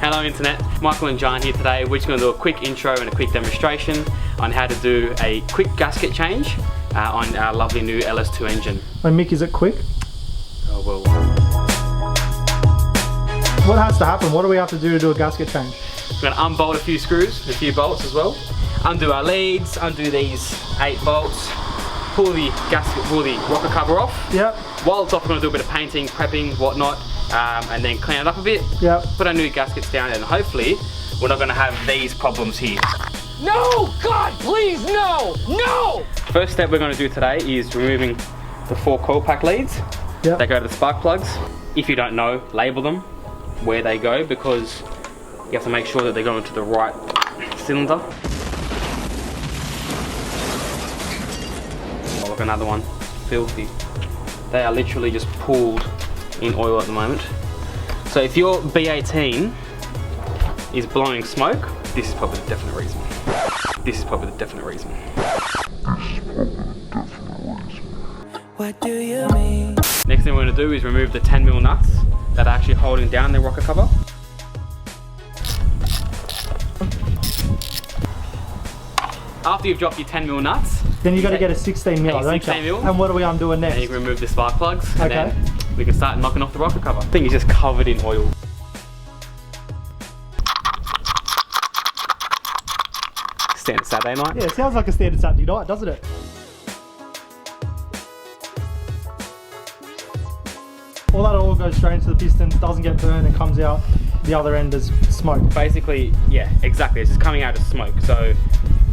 Hello Internet, Michael and John here today. We're just going to do a quick intro and a quick demonstration on how to do a quick gasket change on our lovely new LS2 engine. Oh, Mick, is it quick? Oh well. What has to happen? What do we have to do a gasket change? We're going to unbolt a few screws, a few bolts as well. Undo our leads, undo these 8 bolts, pull the gasket, pull the rocker cover off. Yep. While it's off, we're going to do a bit of painting, prepping, whatnot, and then clean it up a bit. Yep. Put our new gaskets down, and hopefully we're not going to have these problems here. No! God, please, no! No! First step we're going to do today is removing the 4 coil pack leads. Yep. They go to the spark plugs. If you don't know, label them where they go, because you have to make sure that they go into the right cylinder. Oh, look, another one. Filthy. They are literally just pooled in oil at the moment. So if your B18 is blowing smoke, this is probably the definite reason. This is probably the definite reason. What do you mean? Next thing we're going to do is remove the 10mm nuts that are actually holding down the rocker cover. After you've dropped your 10mm nuts, then you got to get a 16mm, don't you? And what are we undoing next? And you can remove the spark plugs, and okay, then we can start knocking off the rocker cover. The thing is just covered in oil. Standard Saturday night. Yeah, it sounds like a standard Saturday night, doesn't it? All that oil goes straight into the piston, doesn't get burned, and comes out the other end as smoke. Basically, yeah, exactly. It's just coming out as smoke. So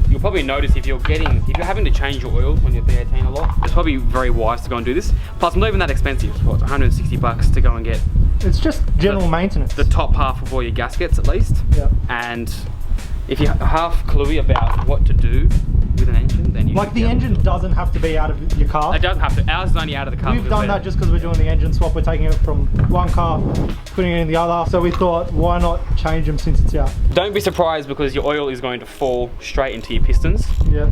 you'll probably notice if you're having to change your oil on your B18 a lot, it's probably very wise to go and do this. Plus, not even that expensive. What, 160 bucks to go and get? It's just general maintenance. The top half of all your gaskets, at least. Yeah. And if you're half cluey about what to do with an engine, then you like the engine doesn't have to be out of your car. It doesn't have to. Ours is only out of the car. We've done that just because we're doing the engine swap. We're taking it from one car, putting it in the other. So we thought, why not change them since it's out? Don't be surprised because your oil is going to fall straight into your pistons. Yeah.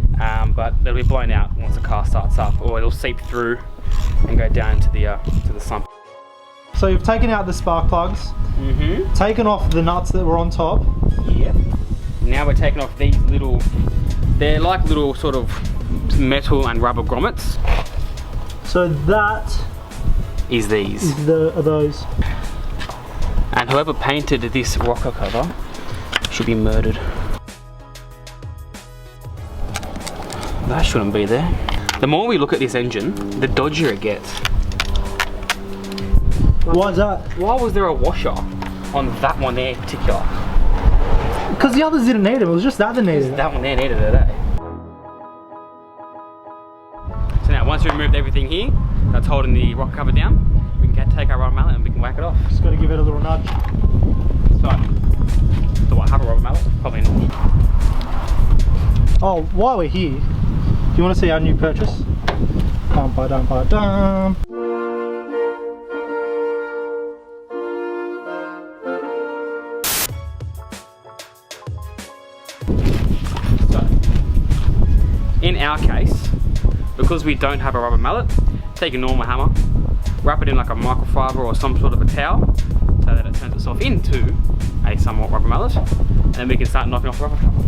But it'll be blown out once the car starts up, or it'll seep through and go down to the sump. So you've taken out the spark plugs. Mm-hmm. Taken off the nuts that were on top. Yep. Now we're taking off these little, they're like little sort of metal and rubber grommets. So that is these. Is those. And whoever painted this rocker cover should be murdered. That shouldn't be there. The more we look at this engine, the dodgier it gets. Why is that? Why was there a washer on that one there in particular? Because the others didn't need it, it was just that that needed it. That one there needed it, eh? So now, once we've removed everything here that's holding the rocker cover down, we can take our rubber mallet and we can whack it off. Just got to give it a little nudge. So, do I have a rubber mallet? Probably not. Oh, while we're here, do you want to see our new purchase? Dum ba dum ba dum. In our case, because we don't have a rubber mallet, take a normal hammer, wrap it in like a microfiber or some sort of a towel so that it turns itself into a somewhat rubber mallet, and then we can start knocking off the rubber cover.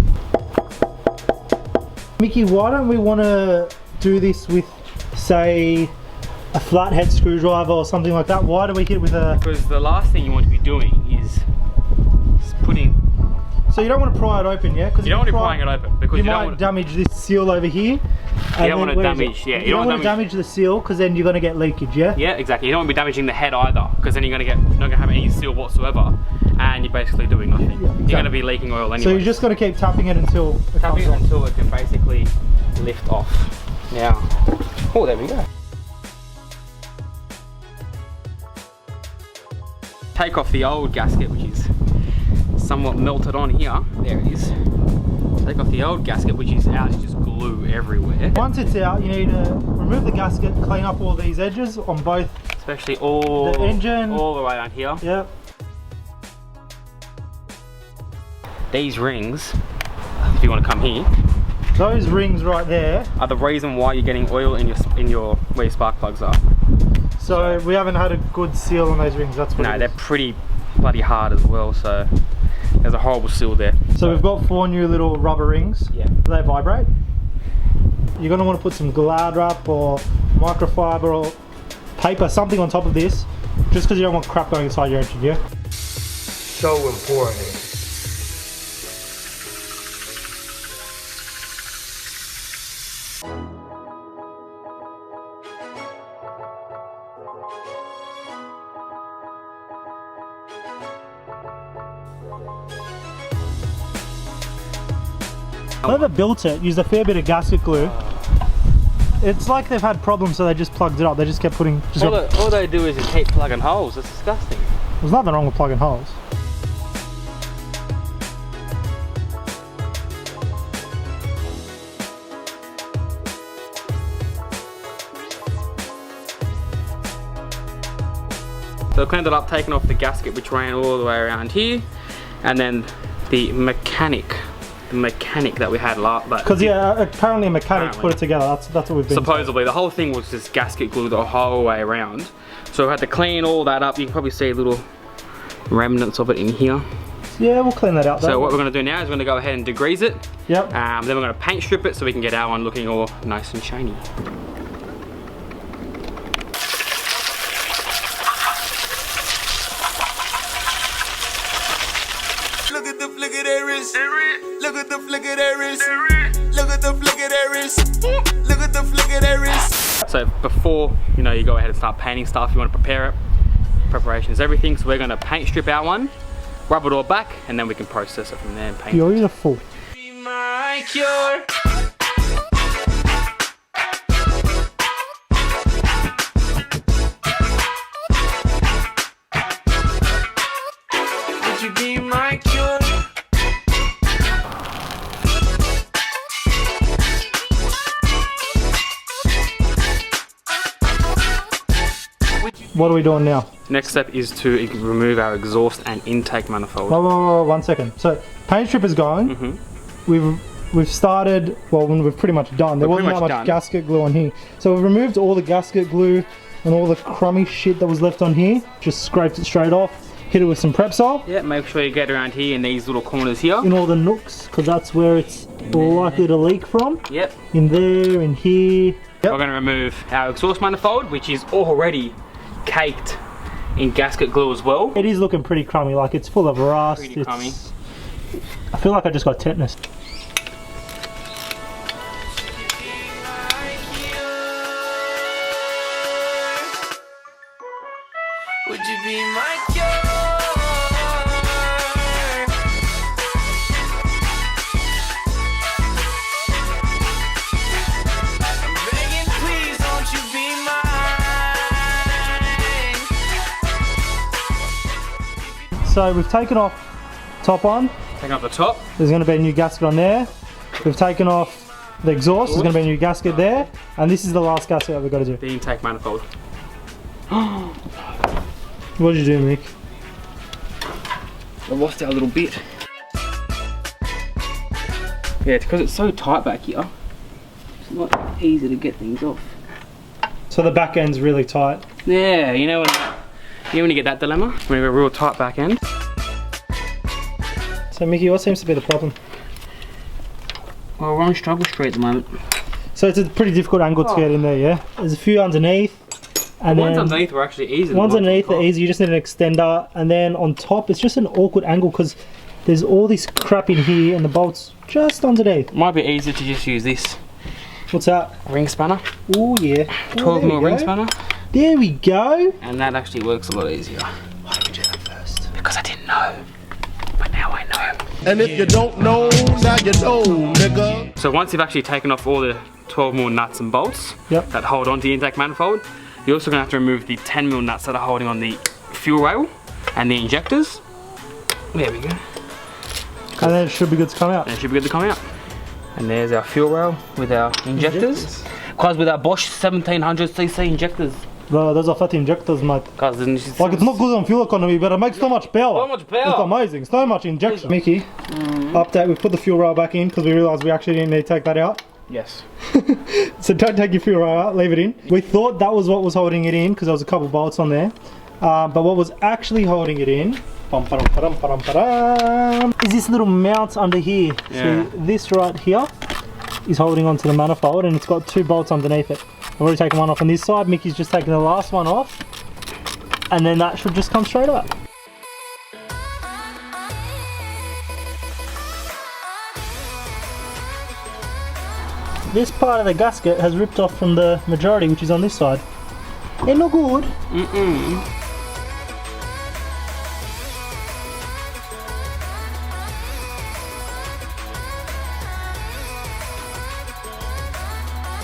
Mickey, why don't we want to do this with, say, a flathead screwdriver or something like that? Why do we hit with a... Because the last thing you want to be doing is putting... So you don't want to pry it open, yeah? You don't want to be prying it open because you might damage this seal over here. You don't want to damage, yeah. You don't want to damage the seal because then you're going to get leakage, yeah? Yeah, exactly. You don't want to be damaging the head either because then you're not going to have any seal whatsoever and you're basically doing nothing. Yeah, exactly. You're going to be leaking oil anyway. So you're just going to keep tapping it until it comes off. Until it can basically lift off. Now, oh, there we go. Take off the old gasket, which is somewhat melted on here. There it is. Take off the old gasket, which is out, it's just glue everywhere. Once it's out, you need to remove the gasket, clean up all these edges on both. Especially all the engine. All the way down here. Yep. These rings, if you want to come here, those rings right there are the reason why you're getting oil in your where your spark plugs are. So we haven't had a good seal on those rings, that's what No, they're pretty bloody hard as well, so there's a horrible seal there. So we've got 4 new little rubber rings. Yeah. Do they vibrate? You're going to want to put some Glad wrap or microfiber or paper, something on top of this, just because you don't want crap going inside your engine, yeah? So important. Whoever built it used a fair bit of gasket glue. It's like they've had problems, so they just plugged it up. They just kept putting... All they do is just keep plugging holes. It's disgusting. There's nothing wrong with plugging holes. So I cleaned it up, taken off the gasket which ran all the way around here, and then the mechanic that we had last. Because yeah, apparently a mechanic put it together. That's what we've been supposedly. The whole thing was just gasket glue the whole way around. So we had to clean all that up. You can probably see little remnants of it in here. Yeah, we'll clean that out though. So what we're going to do now is we're going to go ahead and degrease it. Yep. Then we're going to paint strip it so we can get our one looking all nice and shiny. Look at the flick of their wrist. Look at the flick of their wrist. Look at the flick of their wrist. Look at the flick of their wrist. So before you go ahead and start painting stuff, you want to prepare it. Preparation is everything. So we're going to paint strip our one, rub it all back, and then we can process it from there and paint. Beautiful. Be my cure. Would you be my cure? What are we doing now? Next step is to remove our exhaust and intake manifold. Whoa, 1 second. So paint strip is going. We've started, well, we've pretty much done. There wasn't that much gasket glue on here. So we've removed all the gasket glue and all the crummy shit that was left on here. Just scraped it straight off. Hit it with some Prep-Sol. Yeah, make sure you get around here in these little corners here. In all the nooks, because that's where it's likely to leak from. Yep. In there, in here. Yep. We're going to remove our exhaust manifold, which is already caked in gasket glue as well. It is looking pretty crummy, like it's full of rust. Pretty crummy. I feel like I just got tetanus. Would you be my cure? I'm begging, please, don't you be mine. So we've taken off top on. Taking off the top. There's going to be a new gasket on there. We've taken off the exhaust. There's going to be a new gasket there. And this is the last gasket that we've got to do. The intake manifold. What did you do, Mick? I lost our little bit. Yeah, it's because it's so tight back here. It's not easy to get things off. So the back end's really tight. Yeah, you know when you get that dilemma? When you have a real tight back end. So Mickey, what seems to be the problem? Well, we're on struggle street at the moment. So it's a pretty difficult angle to get in there, yeah? There's a few underneath. And the ones then underneath were actually easy. Ones underneath are easy, you just need an extender. And then on top, it's just an awkward angle because there's all this crap in here and the bolt's just underneath. Might be easier to just use this. What's that? Ring spanner. Oh yeah. 12mm ring spanner. There we go. And that actually works a lot easier. Why did we do that first? Because I didn't know. But now I know. And if you don't know, now you know, nigga. So once you've actually taken off all the 12mm nuts and bolts that hold onto the intake manifold, you're also going to have to remove the 10mm nuts that are holding on the fuel rail and the injectors. There we go. And then it should be good to come out. And it should be good to come out. And there's our fuel rail with our injectors. Because with our Bosch 1700cc injectors. Bro, those are fat injectors, mate. Like it's not good on fuel economy, but it makes so much power. So much power. It's amazing. So much injection. Mickey, update. We put the fuel rail back in because we realised we actually didn't need to take that out. Yes. So don't take your fuel rail out, leave it in. We thought that was what was holding it in because there was a couple bolts on there. But what was actually holding it in Is this little mount under here. Yeah. So this right here is holding onto the manifold, and it's got 2 bolts underneath it. I've already taken one off on this side. Mickey's just taken the last one off, and then that should just come straight up. This part of the gasket has ripped off from the majority, which is on this side. It look good.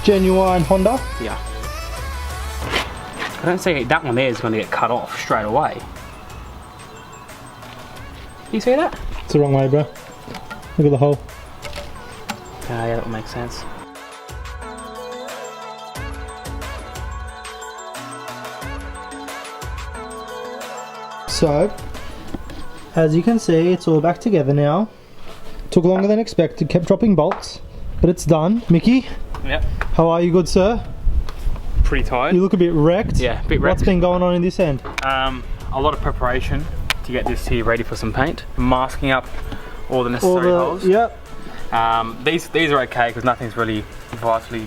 Genuine Honda. Yeah. I don't see that one there is going to get cut off straight away. You see that? It's the wrong way, bro. Look at the hole. Yeah, that would make sense. So, as you can see, it's all back together now. Took longer than expected, kept dropping bolts, but it's done. Mickey, Yep. how are you, good sir? Pretty tired. You look a bit wrecked. Yeah, a bit wrecked. What's been going on in this end? A lot of preparation to get this here ready for some paint. Masking up all the necessary holes. Yep. These are okay because nothing's really vitally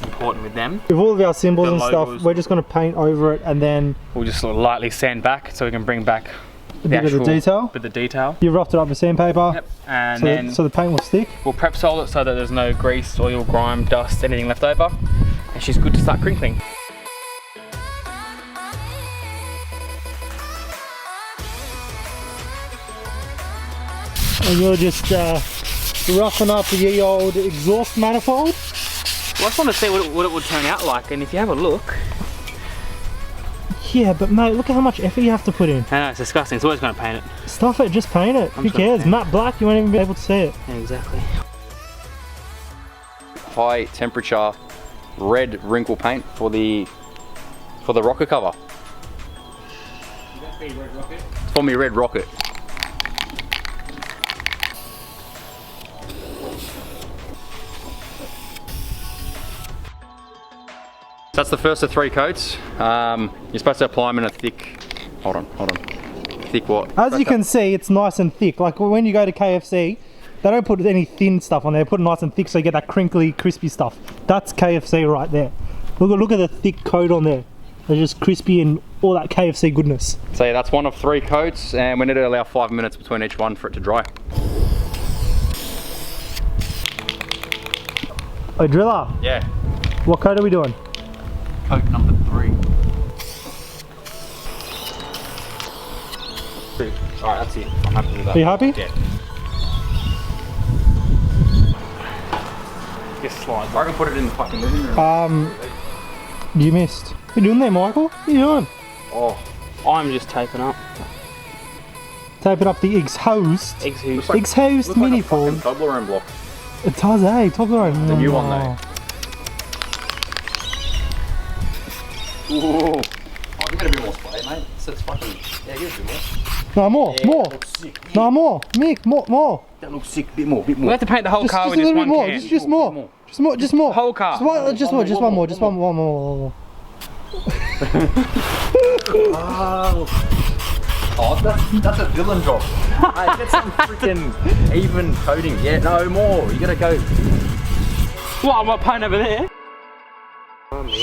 important with them. With all of our symbols The and stuff, logos. we're just going to paint over it, and then We'll just sort of lightly sand back so we can bring back a bit of the detail. Bit of detail. You've roughed it up with sandpaper. Yep. And So, then so the paint will stick. we'll prep sole it so that there's no grease, oil, grime, dust, anything left over. And she's good to start crinkling. And you're just roughing up the old exhaust manifold. Well, I just want to see what it would turn out like, and if you have a look. Yeah, but mate, look at how much effort you have to put in. I know, it's disgusting. It's always going to paint it. Stuff it, just paint it. I'm Who just gonna cares? paint Matte black, you won't even be able to see it. Yeah, exactly. High temperature red wrinkle paint for the rocker cover. It's for me red rocket. So that's the first of 3 coats. You're supposed to apply them in a thick, hold on. Thick what? As you can see, it's nice and thick. Like when you go to KFC, they don't put any thin stuff on there. They put it nice and thick so you get that crinkly, crispy stuff. That's KFC right there. Look at the thick coat on there. They're just crispy and all that KFC goodness. So yeah, that's one of 3 coats, and we need to allow 5 minutes between each one for it to dry. Hey, driller, Yeah. what coat are we doing? Coat number 3. Alright, that's it. I'm happy with that. Are you happy? Yeah. Just slide. I can put it in the fucking living room. You missed. What are you doing there, Michael? What are you doing? Oh, I'm just taping up. Taping up the exhaust. Exhaust. Exhaust Manifold. Toblerone block. It does, eh? Toblerone. The new one though. Ooh. Oh, give it a bit more spray, mate. It's fucking. Yeah, give it a bit more. No, more, Yeah, more. That looks sick. No, more. Mick, more. That looks sick. Bit more. We have to paint the whole car Just with a this little bit one more. can. Just more. Just more. Whole car. Just one more. Oh, that's a villain job. Hey, get some freaking even coating. Yeah, no more. You gotta go. What, I'm not paint over there?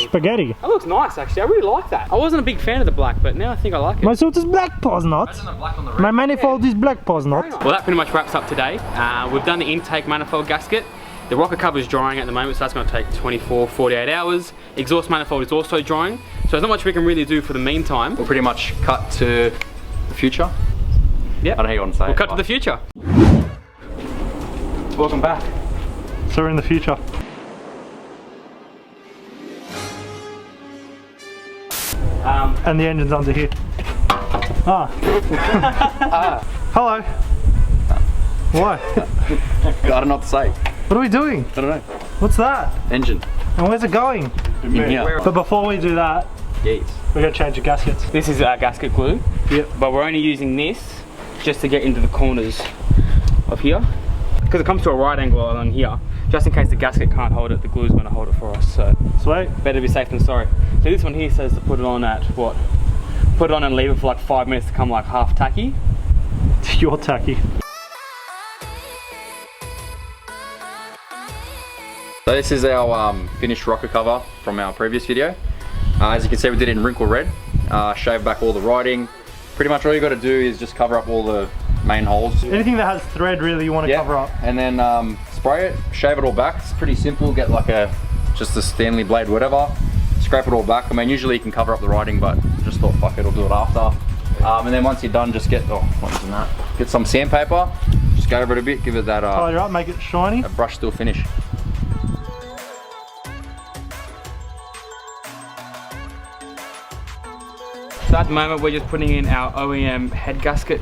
Spaghetti. That looks nice actually, I really like that. I wasn't a big fan of the black, but now I think I like it. My sort is black poznot. Imagine the black on the red. My manifold is black poznot. Well, that pretty much wraps up today. We've done the intake manifold gasket. The rocker cover is drying at the moment, so that's going to take 24, 48 hours. Exhaust manifold is also drying, so there's not much we can really do for the meantime. We'll pretty much cut to the future. Yeah, I don't know how you want to say we'll it. cut to the future. Welcome back. So we're in the future. And the engine's under here. Hello. Why? I don't know what to say. What are we doing? I don't know. What's that? Engine. And where's it going? In here. But before we do that, Yes. we're going to change the gaskets. This is our gasket glue. Yep. But we're only using this just to get into the corners of here. Because it comes to a right angle on here. Just in case the gasket can't hold it, the glue's going to hold it for us. So Sweet. better be safe than sorry. So this one here says to put it on at what? Put it on and leave it for like 5 minutes to come like half tacky. You're tacky. So this is our finished rocker cover from our previous video. As you can see, we did it in wrinkle red. Shaved back all the writing. Pretty much all you got to do is just cover up all the main holes. Anything that has thread really you want to cover up. And then spray it, shave it all back. It's pretty simple. Get like just a Stanley blade, whatever. Scrape it all back. I mean, usually you can cover up the writing, but just thought, fuck it, I'll do it after. And then once you're done, just get, get some sandpaper. Just go over it a bit, give it that tidy it up, make it shiny. A brush steel finish. So at the moment we're just putting in our OEM head gasket.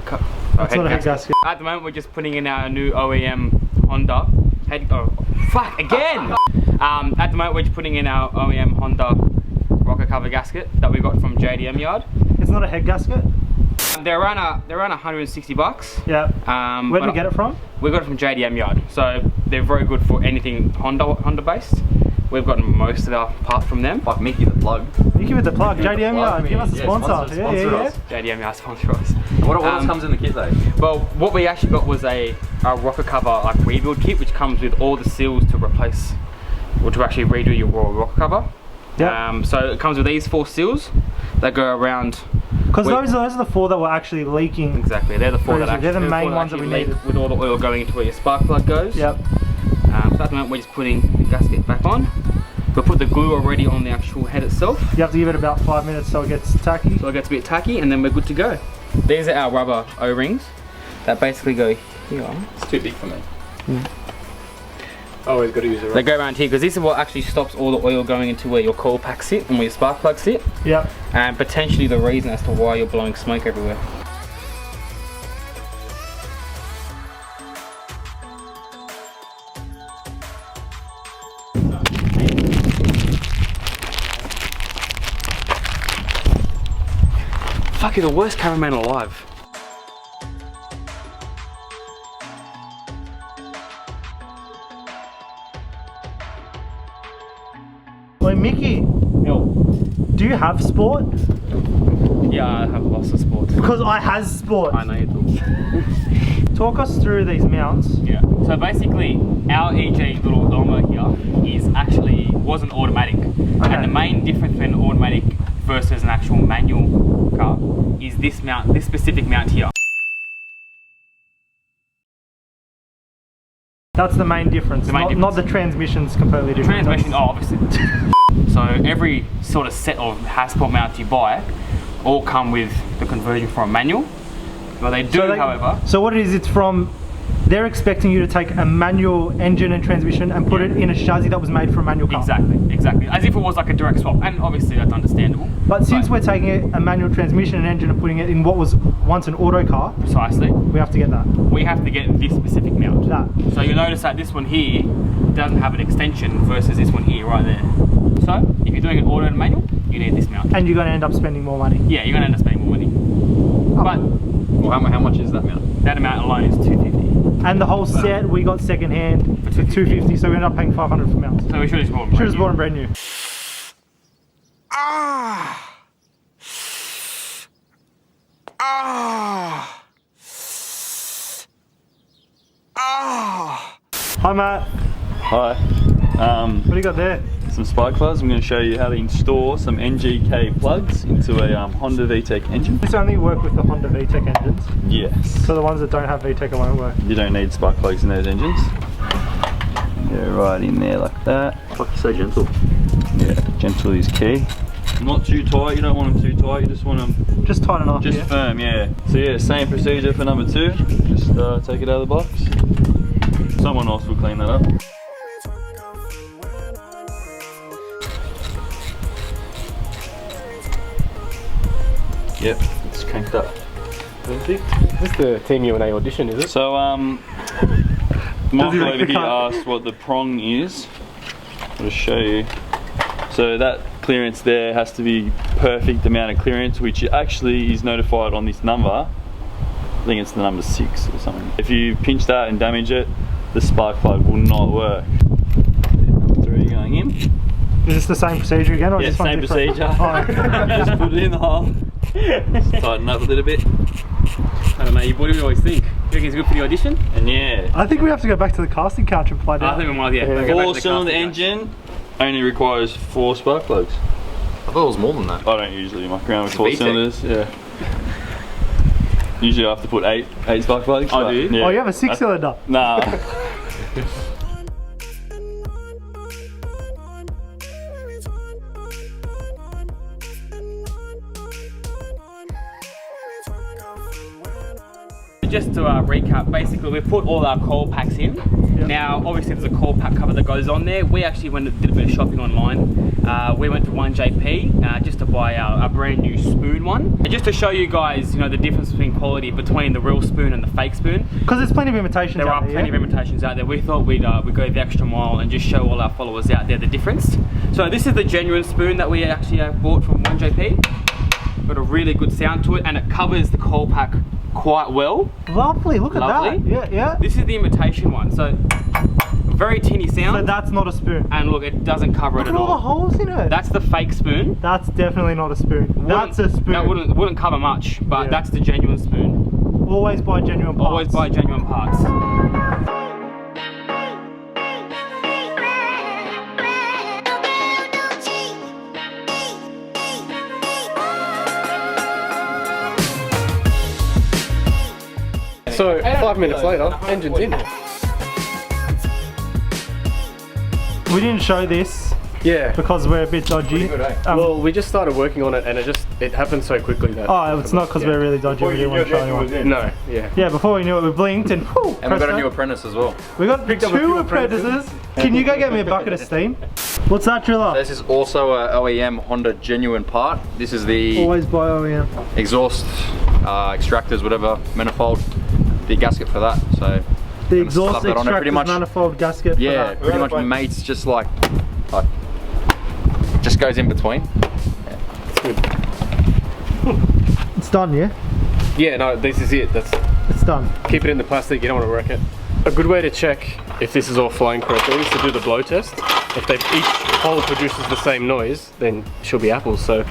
That's not a head gasket. At the moment we're just putting in our new OEM Honda head. Oh, fuck again! At the moment we're just putting in our OEM Honda rocker cover gasket that we got from JDM yard. It's not a head gasket. They're around 160 bucks. Yeah. Where did we get it from? We got it from JDM yard. So they're very good for anything Honda based. We've gotten most of our parts from them. Fuck, Mickey the plug. Mickey with the plug. JDM yard, give us a sponsor. Yeah. JDM yard sponsor us. What else comes in the kit though? Well, what we actually got was a rocker cover like rebuild kit, which comes with all the seals to replace, or to actually redo your raw rocker cover. Yeah. So it comes with these 4 seals that go around. Because those are the 4 that were actually leaking. Exactly, they're the 4 that actually. They're the main ones that we needed. With all the oil going into where your spark plug goes. Yep. So at the moment we're just putting the gasket back on. We'll put the glue already on the actual head itself. You have to give it about 5 minutes so it gets tacky. So it gets a bit tacky and then we're good to go. These are our rubber O-rings that basically go here. It's too big for me. Always got to use it. They go around here because this is what actually stops all the oil going into where your coil packs sit and where your spark plugs sit. Yep. And potentially the reason as to why you're blowing smoke everywhere. Fuck, you're the worst cameraman alive. Wait, Mickey. Yo. Do you have sport? Yeah, I have lots of sport. Because I has sport. I know you do. Talk us through these mounts. Yeah. So basically, our EG little Elmo here wasn't automatic. Okay. And the main difference between an automatic versus an actual manual car is this mount, this specific mount here. That's the main difference. Not the transmission's completely different. Transmission, obviously. So every sort of set of Hasport mounts you buy all come with the conversion from a manual. Well, they do, however. So what it is, it's from, they're expecting you to take a manual engine and transmission and put it in a chassis that was made for a manual car. Exactly. As if it was like a direct swap, and obviously that's understandable. But since we're taking a manual transmission and engine and putting it in what was once an auto car, precisely, we have to get that. We have to get this specific mount. That. So you'll notice that this one here doesn't have an extension versus this one here right there. So if you're doing an auto and manual, you need this mount. And you're going to end up spending more money. Yeah, you're going to end up spending more money. But well, how much is that mount? That amount alone is $250. And the whole set we got second hand for $250, so we ended up paying $500 for mounts. So we should have just bought them brand new. Hi Matt. Hi. What do you got there? Some spark plugs. I'm going to show you how to install some NGK plugs into a Honda VTEC engine. This only work with the Honda VTEC engines? Yes. So the ones that don't have VTEC won't work? You don't need spark plugs in those engines. Go right in there like that. Fuck, you're so gentle. Yeah, gentle is key. Not too tight, you don't want them too tight, you just want them... Just tight enough, just firm, yeah. So yeah, same procedure for number 2. Just take it out of the box. Someone else will clean that up. Yep, it's cranked up. Perfect. This is the Team U&A audition, is it? So, Michael over here asked what the prong is. I'll just show you. So that clearance there has to be perfect amount of clearance, which actually is notified on this number. I think it's the number 6 or something. If you pinch that and damage it, the spark plug will not work. Number 3 going in. Is this the same procedure again? Or yeah, is this same procedure. Oh. You just put it in the hole. Just tighten up a little bit. I don't know, what do you always think? You think it's good for the audition? And yeah. I think we have to go back to the casting couch and play that. I think we might, yeah. Go back to the 4-cylinder casting engine only requires 4 spark plugs. I thought it was more than that. I don't usually muck around with It's 4 VTEC. cylinders. Yeah. Usually I have to put 8 spark plugs. Oh, but, do you? yeah. Oh, you have a 6-cylinder? Nah. Just to recap, basically we put all our coil packs in. Yep. Now obviously there's a coil pack cover that goes on there. We actually went and did a bit of shopping online. We went to 1JP just to buy our brand new spoon one. And just to show you guys, you know, the difference between quality between the real spoon and the fake spoon. Because there's plenty of imitations There out are plenty of imitations out there. We thought we'd go the extra mile and just show all our followers out there the difference. So this is the genuine spoon that we actually bought from 1JP. Got a really good sound to it and it covers the coil pack quite well. Lovely, look at Lovely. that. Yeah, yeah. This is the imitation one, so very tinny sound. So that's not a spoon. And look, it doesn't cover Look it at at all the all. holes in it. That's the fake spoon. That's definitely not a spoon. That's a spoon. That wouldn't cover much, but Yeah. that's the genuine spoon. Always buy genuine parts. Always buy genuine parts. So 5 minutes later, engine's in. We didn't show this Yeah. because we're a bit dodgy. Well, we just started working on it, and it happened so quickly that. Oh, it's not because we're really dodgy. We didn't want to show anyone. No. Yeah. Yeah, before we knew it, we blinked and whew, And we got a presto. new apprentice as well. We got Picked up a 2 few apprentices. Can you go get me a bucket of steam? What's that, driller? This is also a OEM Honda genuine part. This is the Always buy OEM. exhaust extractors, whatever, manifold, the gasket for that. So The gonna slap exhaust that on there pretty extractors much. manifold gasket. yeah, For that. pretty much mates just like just goes in between. It's done, yeah? Yeah. No, this is it. It's done. Keep it in the plastic. You don't want to wreck it. A good way to check if this is all flowing correctly is to do the blow test. If each hole produces the same noise, then she'll be apples. So.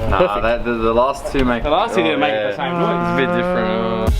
Nah, the last two make. The last two didn't make it the same noise. It's a bit different.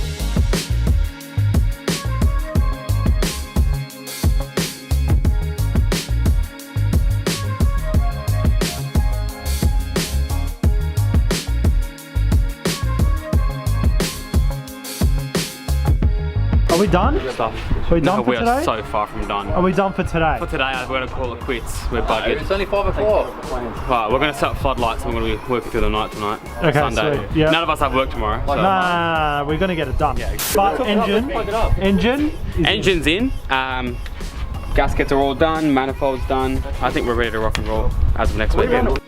Are we done? Stuff. Are we done No, for we today? are so far from done. Are we done for today? For today, we're going to call it quits. We're buggered. It's only 5 o'clock. Right, we're going to set up floodlights and we're going to be working through the night tonight. Okay, Sunday. sweet. Yeah. None of us have work tomorrow. So. Nah, we're gonna get it done. But engine is Engine's in. Gaskets are all done. Manifold's done. I think we're ready to rock and roll as of next weekend.